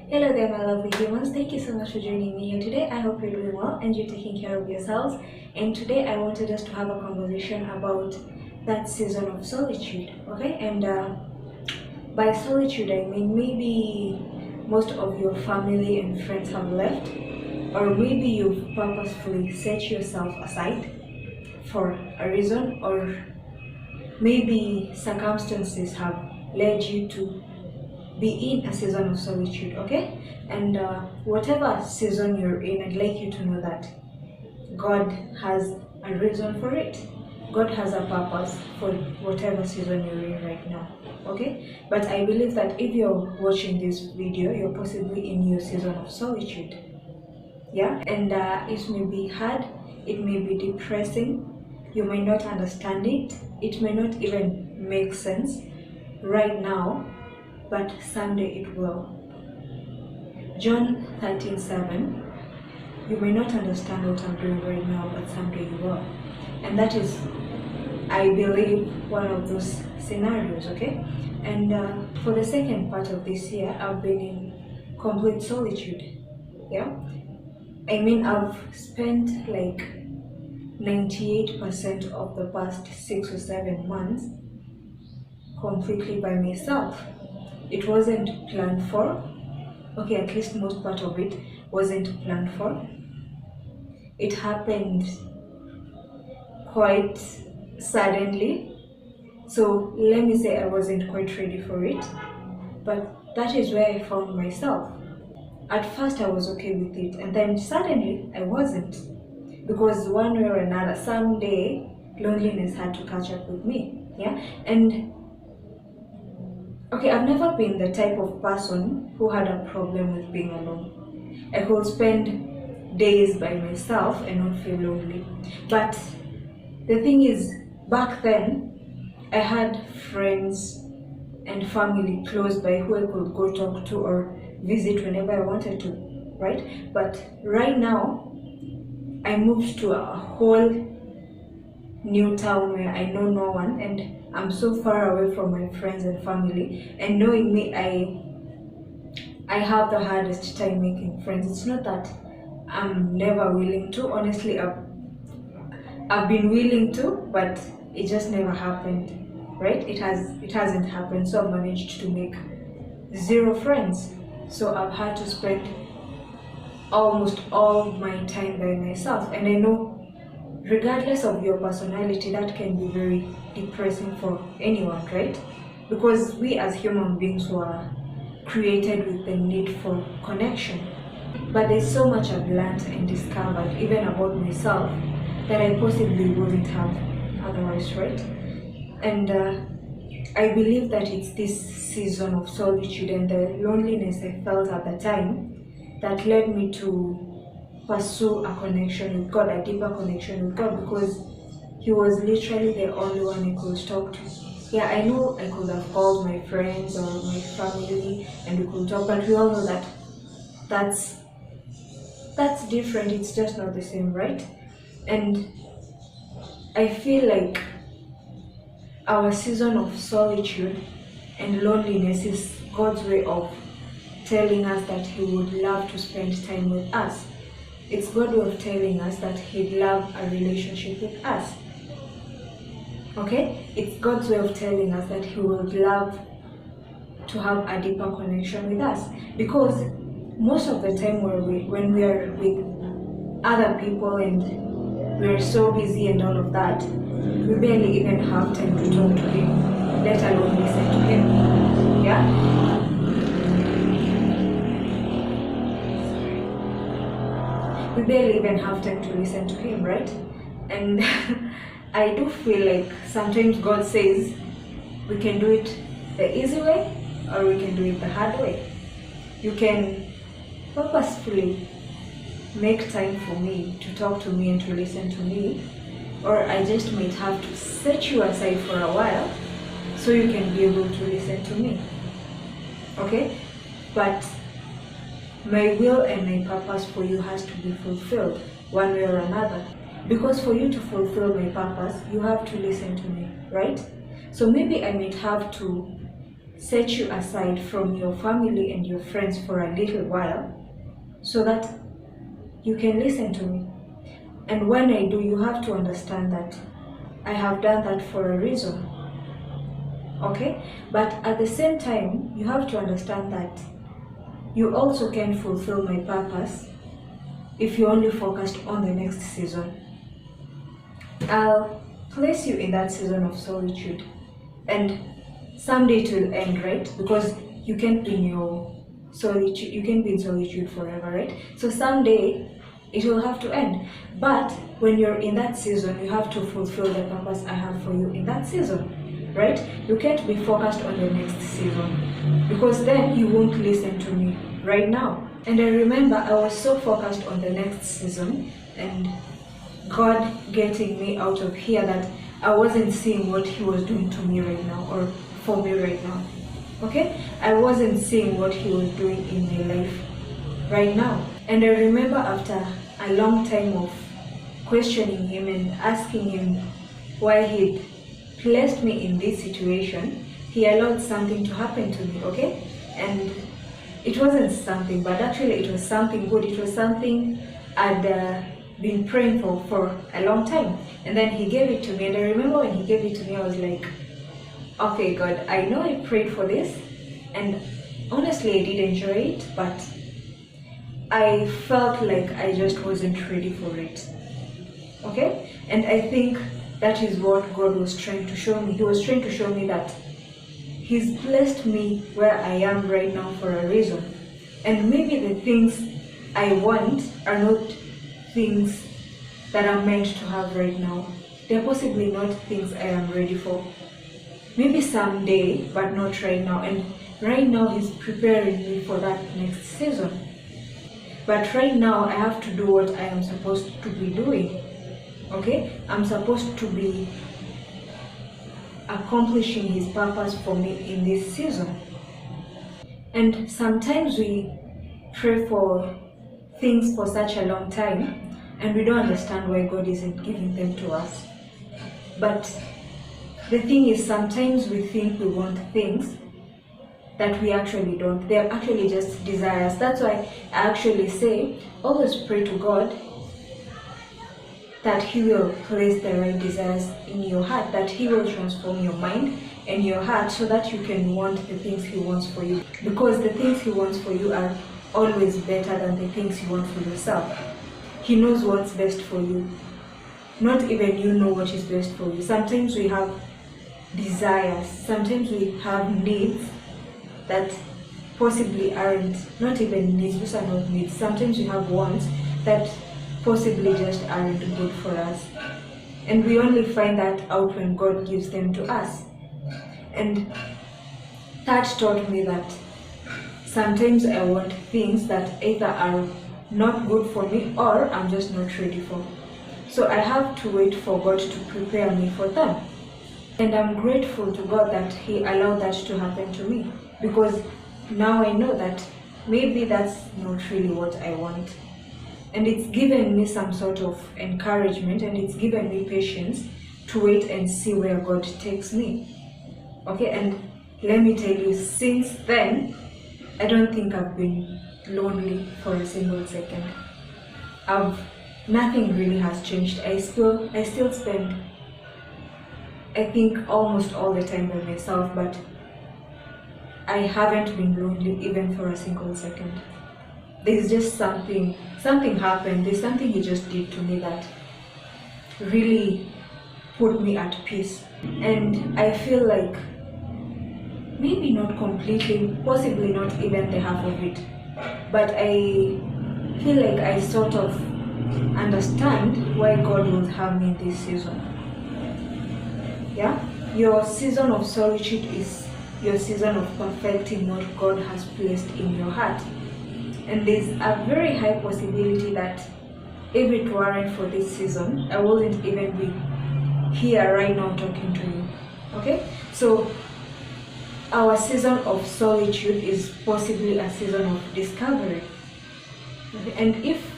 Hello there, my lovely humans. Thank you so much for joining me here today. I hope you're doing well and you're taking care of yourselves. And today I wanted us to have a conversation about that season of solitude, okay? And by solitude, I mean maybe most of your family and friends have left, or maybe you've purposefully set yourself aside for a reason, or maybe circumstances have led you to be in a season of solitude, okay? And whatever season you're in, I'd like you to know that God has a reason for it. God has a purpose for whatever season you're in right now, okay? But I believe that if you're watching this video, you're possibly in your season of solitude, yeah? And it may be hard, it may be depressing, you may not understand it, it may not even make sense right now, but someday it will. John 13:7. You may not understand what I'm doing right now, but someday you will. And that is, I believe, one of those scenarios, okay? And for the second part of this year, I've been in complete solitude, yeah? I mean, I've spent like 98% of the past 6 or 7 months completely by myself. It wasn't planned for, okay, at least most part of it wasn't planned for. It happened quite suddenly, so let me say I wasn't quite ready for it, but that is where I found myself. At first I was okay with it, and then suddenly I wasn't, because one way or another, someday loneliness had to catch up with me, yeah? And okay, I've never been the type of person who had a problem with being alone. I could spend days by myself and not feel lonely. But the thing is, back then, I had friends and family close by who I could go talk to or visit whenever I wanted to, right? But right now, I moved to a whole new town where I know no one, and I'm so far away from my friends and family, and knowing me, I have the hardest time making friends. It's not that I'm never willing to. Honestly, I've been willing to, but it just never happened, right? It hasn't happened. So I've managed to make 0 friends. So I've had to spend almost all my time by myself, and I know, regardless of your personality, that can be very depressing for anyone, right? Because we as human beings were created with the need for connection. But there's so much I've learned and discovered, even about myself, that I possibly wouldn't have otherwise, right? And I believe that it's this season of solitude and the loneliness I felt at the time that led me to pursue a connection with God, a deeper connection with God, because He was literally the only one I could talk to. Yeah, I know I could have called my friends or my family and we could talk, but we all know that that's different. It's just not the same, right? And I feel like our season of solitude and loneliness is God's way of telling us that He would love to spend time with us. It's God's way of telling us that He'd love a relationship with us. Okay? It's God's way of telling us that He would love to have a deeper connection with us. Because most of the time when we are with other people and we're so busy and all of that, we barely even have time to talk to Him, let alone listen to Him. Yeah? We barely even have time to listen to Him, right? And I do feel like sometimes God says we can do it the easy way or we can do it the hard way. You can purposefully make time for me, to talk to me and to listen to me, or I just might have to set you aside for a while so you can be able to listen to me. Okay? But my will and my purpose for you has to be fulfilled one way or another. Because for you to fulfill my purpose, you have to listen to me, right? So maybe I might have to set you aside from your family and your friends for a little while so that you can listen to me. And when I do, you have to understand that I have done that for a reason. Okay? But at the same time, you have to understand that you also can fulfill my purpose if you only focused on the next season. I'll place you in that season of solitude, and someday it will end, right? Because you can't be in your solitude, you can't be in solitude forever, right? So someday it will have to end. But when you're in that season, you have to fulfill the purpose I have for you in that season, right? You can't be focused on the next season, because then you won't listen to me right now. And I remember I was so focused on the next season and God getting me out of here that I wasn't seeing what He was doing to me right now or for me right now. Okay? I wasn't seeing what He was doing in my life right now. And I remember after a long time of questioning Him and asking Him why He'd placed me in this situation, He allowed something to happen to me, okay? And it wasn't something, but actually it was something good. It was something I'd been praying for a long time. And then He gave it to me. And I remember when He gave it to me, I was like, okay, God, I know I prayed for this. And honestly, I did enjoy it, but I felt like I just wasn't ready for it. Okay? And I think that is what God was trying to show me. He was trying to show me that He's blessed me where I am right now for a reason. And maybe the things I want are not things that I'm meant to have right now. They're possibly not things I am ready for. Maybe someday, but not right now. And right now He's preparing me for that next season. But right now I have to do what I am supposed to be doing. Okay? I'm supposed to be accomplishing His purpose for me in this season. And sometimes we pray for things for such a long time and we don't understand why God isn't giving them to us. But the thing is, sometimes we think we want things that we actually don't. They're actually just desires. That's why I actually say, always pray to God that He will place the right desires in your heart, that He will transform your mind and your heart so that you can want the things He wants for you. Because the things He wants for you are always better than the things you want for yourself. He knows what's best for you. Not even you know what is best for you. Sometimes we have desires, sometimes we have needs that possibly aren't, not even needs, those are not needs. Sometimes we have wants that possibly just aren't good for us. And we only find that out when God gives them to us. And that taught me that sometimes I want things that either are not good for me or I'm just not ready for. So I have to wait for God to prepare me for them. And I'm grateful to God that He allowed that to happen to me, because now I know that maybe that's not really what I want. And it's given me some sort of encouragement, and it's given me patience to wait and see where God takes me. Okay, and let me tell you, since then, I don't think I've been lonely for a single second. Nothing really has changed. I still spend, I think, almost all the time by myself, but I haven't been lonely even for a single second. There's just something happened. There's something He just did to me that really put me at peace. And I feel like maybe not completely, possibly not even the half of it, but I feel like I sort of understand why God will have me in this season. Yeah? Your season of solitude is your season of perfecting what God has placed in your heart. And there's a very high possibility that if it weren't for this season, I wouldn't even be here right now talking to you. Okay? So our season of solitude is possibly a season of discovery. Okay? And if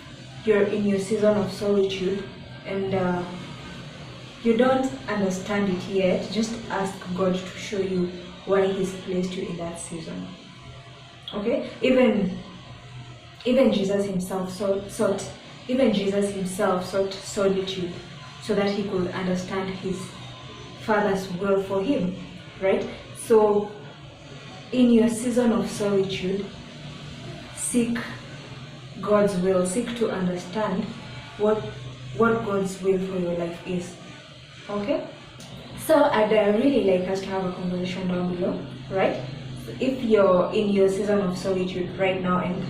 you're in your season of solitude and you don't understand it yet, just ask God to show you why he's placed you in that season. Okay, even Jesus himself sought solitude so that he could understand his Father's will for him, right? So in your season of solitude, seek God's will, seek to understand what God's will for your life is. Okay? So I'd really like us to have a conversation down below, right? If you're in your season of solitude right now and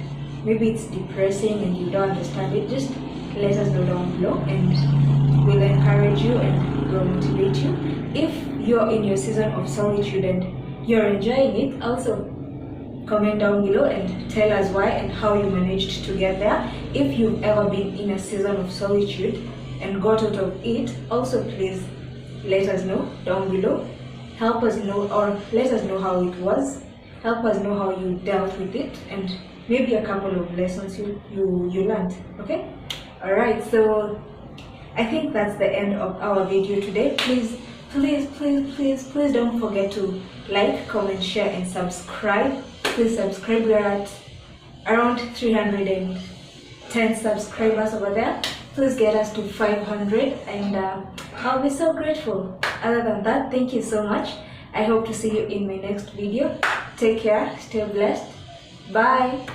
maybe it's depressing and you don't understand it, just let us know down below and we'll encourage you and we'll motivate you. If you're in your season of solitude and you're enjoying it, also comment down below and tell us why and how you managed to get there. If you've ever been in a season of solitude and got out of it, also please let us know down below. Help us know, or let us know how it was. Help us know how you dealt with it and maybe a couple of lessons you learned. Okay? Alright, so I think that's the end of our video today. Please don't forget to like, comment, share and subscribe. Please subscribe. We're at around 310 subscribers over there. Please get us to 500 and I'll be so grateful. Other than that, thank you so much. I hope to see you in my next video. Take care, stay blessed. Bye.